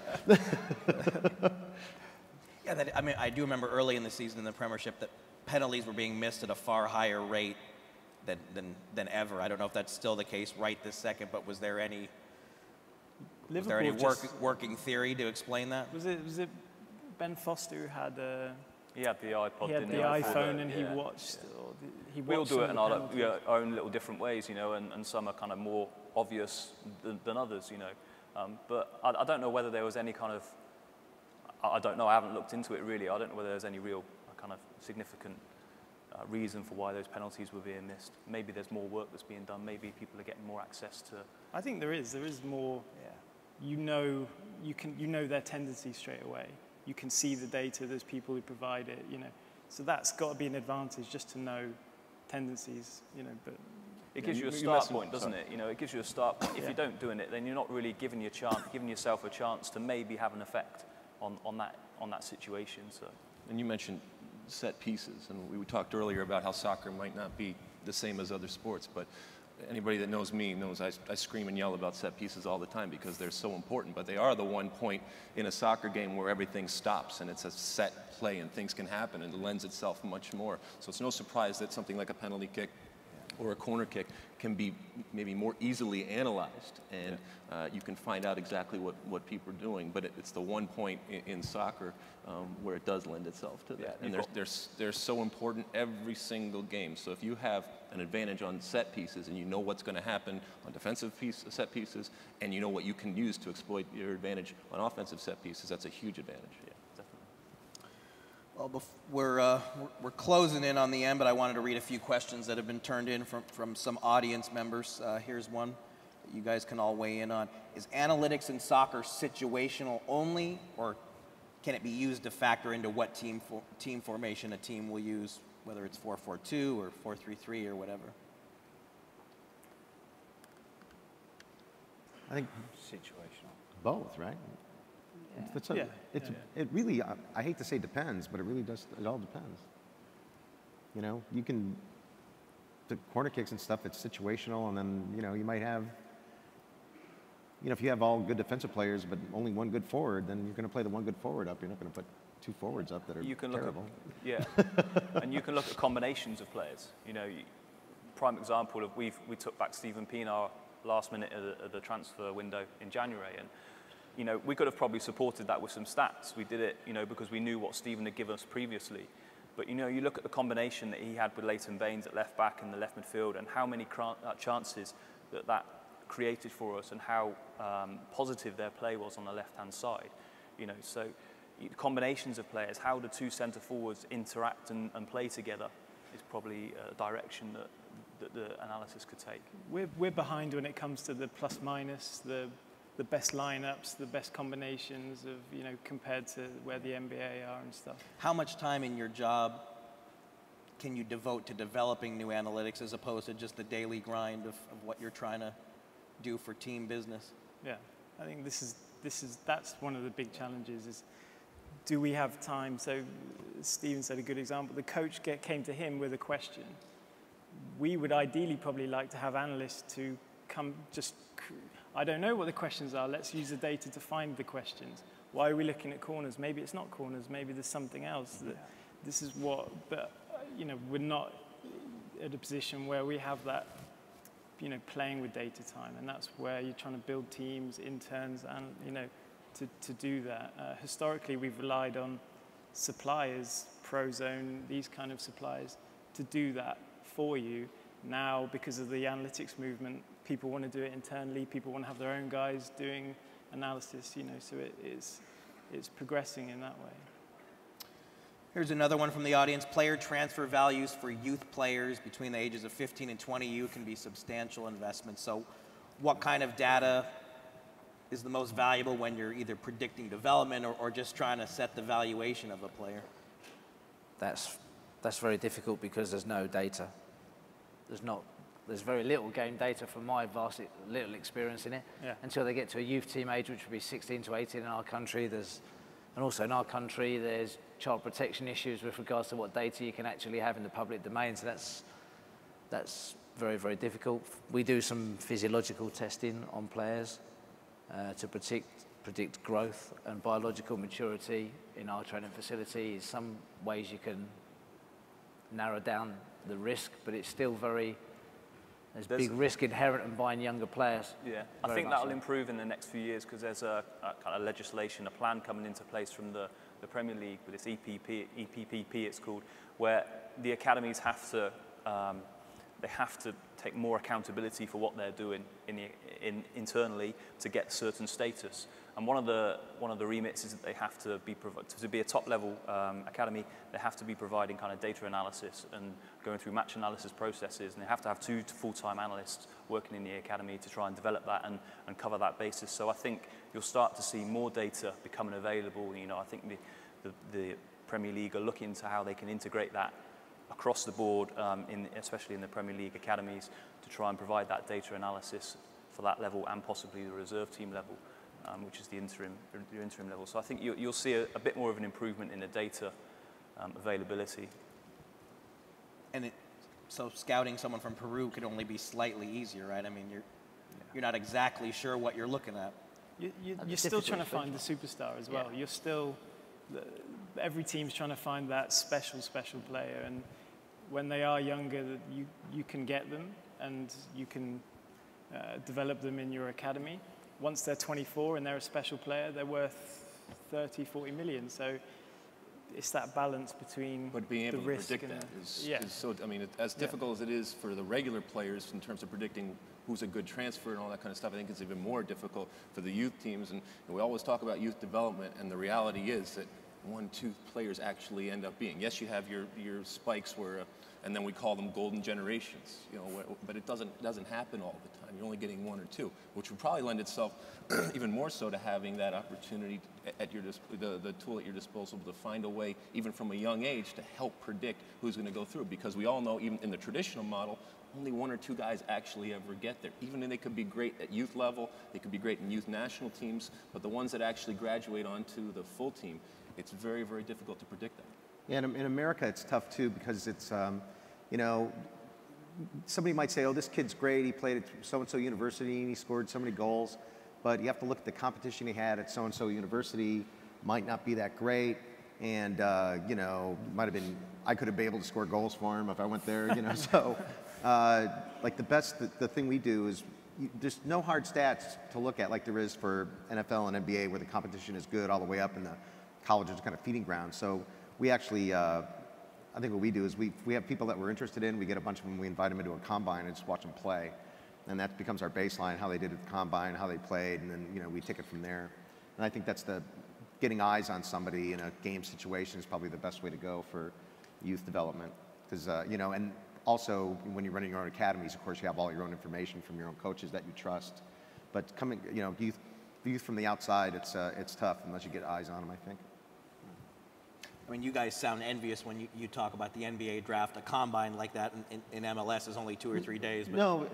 Yeah, I mean, I do remember early in the season in the Premiership that penalties were being missed at a far higher rate than ever. I don't know if that's still the case right this second, but was there any working theory to explain that? Was it Ben Foster who had he had the iPod, he had the iPhone, and he watched. We all do it in our own little different ways, you know, and some are kind of more obvious than others, you know. But I don't know whether there was any kind of, I don't know, I haven't looked into it really. I don't know whether there's any real kind of significant reason for why those penalties were being missed. Maybe there's more work that's being done. Maybe people are getting more access to. I think there is more. Yeah. You know their tendency straight away. You can see the data. There's people who provide it. You know, so that's got to be an advantage just to know tendencies. You know, but it gives you a start point, doesn't it? You know, it gives you a start point. If you don't doing it, then you're not really giving yourself a chance to maybe have an effect on that situation. So. And you mentioned set pieces, and we talked earlier about how soccer might not be the same as other sports, but anybody that knows me knows I scream and yell about set pieces all the time because they're so important, but they are the one point in a soccer game where everything stops and it's a set play and things can happen, and it lends itself much more. So it's no surprise that something like a penalty kick or a corner kick can be maybe more easily analyzed, and you can find out exactly what people are doing. But it's the one point in soccer where it does lend itself to that. And they're so important every single game. So if you have an advantage on set pieces and you know what's going to happen on defensive set pieces, and you know what you can use to exploit your advantage on offensive set pieces, that's a huge advantage. Yeah, definitely. Well, we're closing in on the end, but I wanted to read a few questions that have been turned in from some audience members. Here's one that you guys can all weigh in on. Is analytics in soccer situational only, or can it be used to factor into what team formation a team will use, whether it's 4-4-2 or 4-3-3 or whatever? I think Situational. both, right? It really, I hate to say depends, but it really does, it all depends. You know, you can, the corner kicks and stuff, it's situational, and then, you know, you might have, you know, if you have all good defensive players, but only one good forward, then you're going to play the one good forward up. You're not going to put two forwards up that are terrible. And you can look at combinations of players. You know, prime example of we took back Stephen Pienaar last minute of the transfer window in January, and you know, we could have probably supported that with some stats. We did it, you know, because we knew what Stephen had given us previously. But, you know, you look at the combination that he had with Leighton Baines at left back and the left midfield, and how many chances that created for us, and how positive their play was on the left-hand side. You know, so combinations of players, how the two centre forwards interact and play together is probably a direction that the analysis could take. We're behind when it comes to the plus minus, the best lineups, the best combinations of, you know, compared to where the NBA are and stuff. How much time in your job can you devote to developing new analytics as opposed to just the daily grind of what you're trying to do for team business? Yeah, I think that's one of the big challenges is, do we have time? So Stephen said a good example. The coach came to him with a question. We would ideally probably like to have analysts to come just, I don't know what the questions are. Let's use the data to find the questions. Why are we looking at corners? Maybe it's not corners. Maybe there's something else. That this is what, but, you know, we're not at a position where we have that, you know, playing with data time. And that's where you're trying to build teams, interns, and, you know, to do that. Historically, we've relied on suppliers, Prozone, these kind of suppliers, to do that for you. Now, because of the analytics movement, people want to do it internally. People want to have their own guys doing analysis, you know, so it's progressing in that way. Here's another one from the audience. Player transfer values for youth players between the ages of 15 and 20 can be substantial investments. So what kind of data is the most valuable when you're either predicting development or just trying to set the valuation of a player? That's very difficult because there's no data. There's very little game data from my vast little experience in it until they get to a youth team age, which would be 16 to 18 in our country. And also in our country, there's child protection issues with regards to what data you can actually have in the public domain. So that's very, very difficult. We do some physiological testing on players to predict growth and biological maturity in our training facilities. Some ways you can narrow down the risk, but it's still there's big risk inherent in buying younger players. Yeah, I think that'll improve in the next few years because there's a kind of legislation, a plan coming into place from the Premier League with this EPPP it's called, where the academies have to take more accountability for what they're doing internally to get certain status. And one of the remits is that they have to be a top level academy. They have to be providing kind of data analysis and going through match analysis processes, and they have to have 2 full-time analysts working in the academy to try and develop that and cover that basis. So I think you'll start to see more data becoming available. You know, I think the Premier League are looking into how they can integrate that across the board, especially in the Premier League academies, to try and provide that data analysis for that level and possibly the reserve team level. which is the interim level. So I think you'll see a bit more of an improvement in the data availability. And so scouting someone from Peru could only be slightly easier, right? I mean, you're not exactly sure what you're looking at. You're still trying to find the superstar as well. You're still, every team's trying to find that special player. And when they are younger, you can get them and you can develop them in your academy. Once they're 24 and they're a special player, they're worth 30, 40 million. So it's that balance between but being able the to risk predict and that is so, I mean, as difficult as it is for the regular players in terms of predicting who's a good transfer and all that kind of stuff, I think it's even more difficult for the youth teams. And we always talk about youth development, and the reality is that 1-2 players actually end up being. Yes, you have your spikes where, and then we call them golden generations, you know, but it doesn't happen all the time. You're only getting 1 or 2, which would probably lend itself even more so to having that opportunity at the tool at your disposal to find a way, even from a young age, to help predict who's going to go through. Because we all know, even in the traditional model, only 1 or 2 guys actually ever get there. Even though they could be great at youth level, they could be great in youth national teams, but the ones that actually graduate onto the full team, it's very, very difficult to predict that. Yeah, and in America, it's tough too because it's, you know, somebody might say, oh, this kid's great, he played at so-and-so university and he scored so many goals, but you have to look at the competition he had at so-and-so university, might not be that great, and, you know, might have been, I could have been able to score goals for him if I went there, you know, so, like the thing we do is, there's no hard stats to look at like there is for NFL and NBA where the competition is good all the way up and the colleges are kind of feeding ground. So we actually, I think what we do is we have people that we're interested in, we get a bunch of them, we invite them into a combine and just watch them play. And that becomes our baseline, how they did at the combine, how they played, and then, you know, we take it from there. And I think that's getting eyes on somebody in a game situation is probably the best way to go for youth development. Because, you know, and also when you're running your own academies, of course, you have all your own information from your own coaches that you trust. But coming, you know, youth from the outside, it's tough unless you get eyes on them, I think. I mean, you guys sound envious when you talk about the NBA draft. A combine like that in MLS is only 2 or 3 days. But No,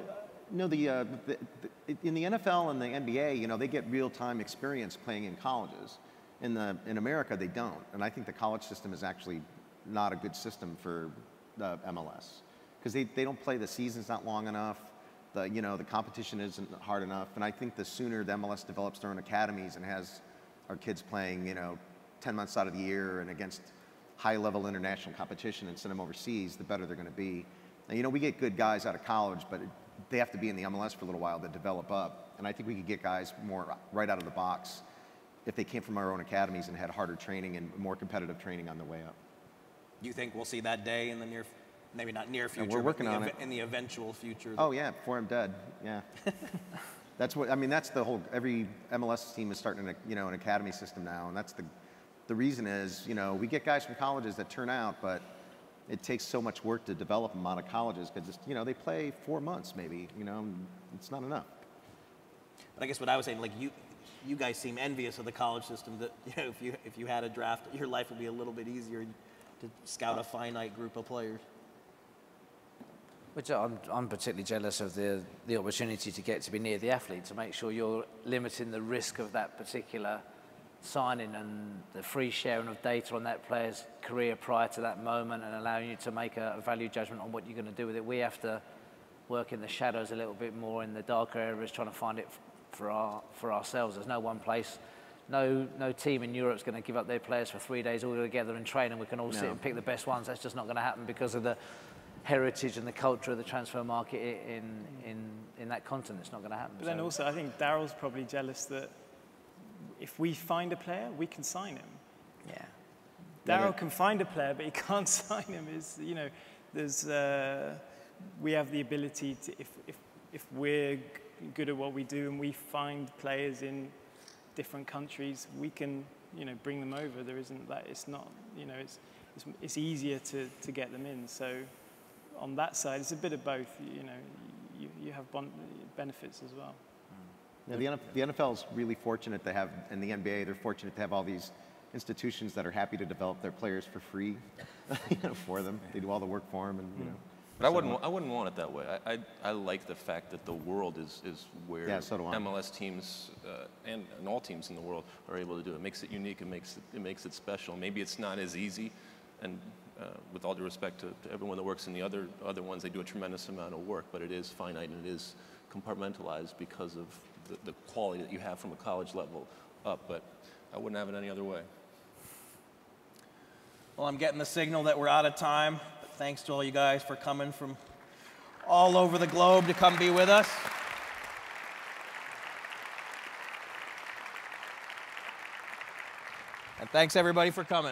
in the NFL and the NBA, you know, they get real-time experience playing in colleges. In America, they don't. And I think the college system is actually not a good system for the MLS. Because they don't play, the season's not long enough. You know, the competition isn't hard enough. And I think the sooner the MLS develops their own academies and has our kids playing, you know, 10 months out of the year and against high-level international competition and send them overseas, the better they're going to be. And, you know, we get good guys out of college, but they have to be in the MLS for a little while to develop up. And I think we could get guys more right out of the box if they came from our own academies and had harder training and more competitive training on the way up. you think we'll see that day in the maybe not near future, we're working on it. In the eventual future? Oh yeah, before I'm dead, yeah. That's what, I mean, that's the whole, every MLS team is starting an academy system now, and that's the reason is, you know, we get guys from colleges that turn out, but it takes so much work to develop them out of colleges because, you know, they play 4 months maybe, you know, it's not enough. But I guess what I was saying, like you guys seem envious of the college system that, you know, if you had a draft, your life would be a little bit easier to scout a finite group of players. Which I'm particularly jealous of the opportunity to get to be near the athlete, to make sure you're limiting the risk of that particular signing and the free sharing of data on that player's career prior to that moment and allowing you to make a value judgment on what you're going to do with it. We have to work in the shadows a little bit more in the darker areas, trying to find it for ourselves. There's no one place, no team in Europe is going to give up their players for 3 days all together and train and we can all sit and pick the best ones. That's just not going to happen because of the heritage and the culture of the transfer market in that continent. It's not going to happen. But then also, I think Daryl's probably jealous that if we find a player, we can sign him. Yeah. Daryl can find a player, but he can't sign him. You know, we have the ability to, if we're good at what we do and we find players in different countries, we can, you know, bring them over. There isn't that. It's not, you know, it's easier to get them in. So on that side, it's a bit of both. You know, you have benefits as well. Yeah, the NFL is really fortunate to have, and the NBA, they're fortunate to have all these institutions that are happy to develop their players for free, you know, for them. They do all the work for them, and you know, But I wouldn't want it that way. I like the fact that the world is where so do I. MLS teams and all teams in the world are able to do it. It makes it unique. It makes it special. Maybe it's not as easy, and with all due respect to everyone that works in the other ones, they do a tremendous amount of work, but it is finite and it is compartmentalized because of the quality that you have from a college level up. But I wouldn't have it any other way. Well, I'm getting the signal that we're out of time. But thanks to all you guys for coming from all over the globe to come be with us. And thanks everybody for coming.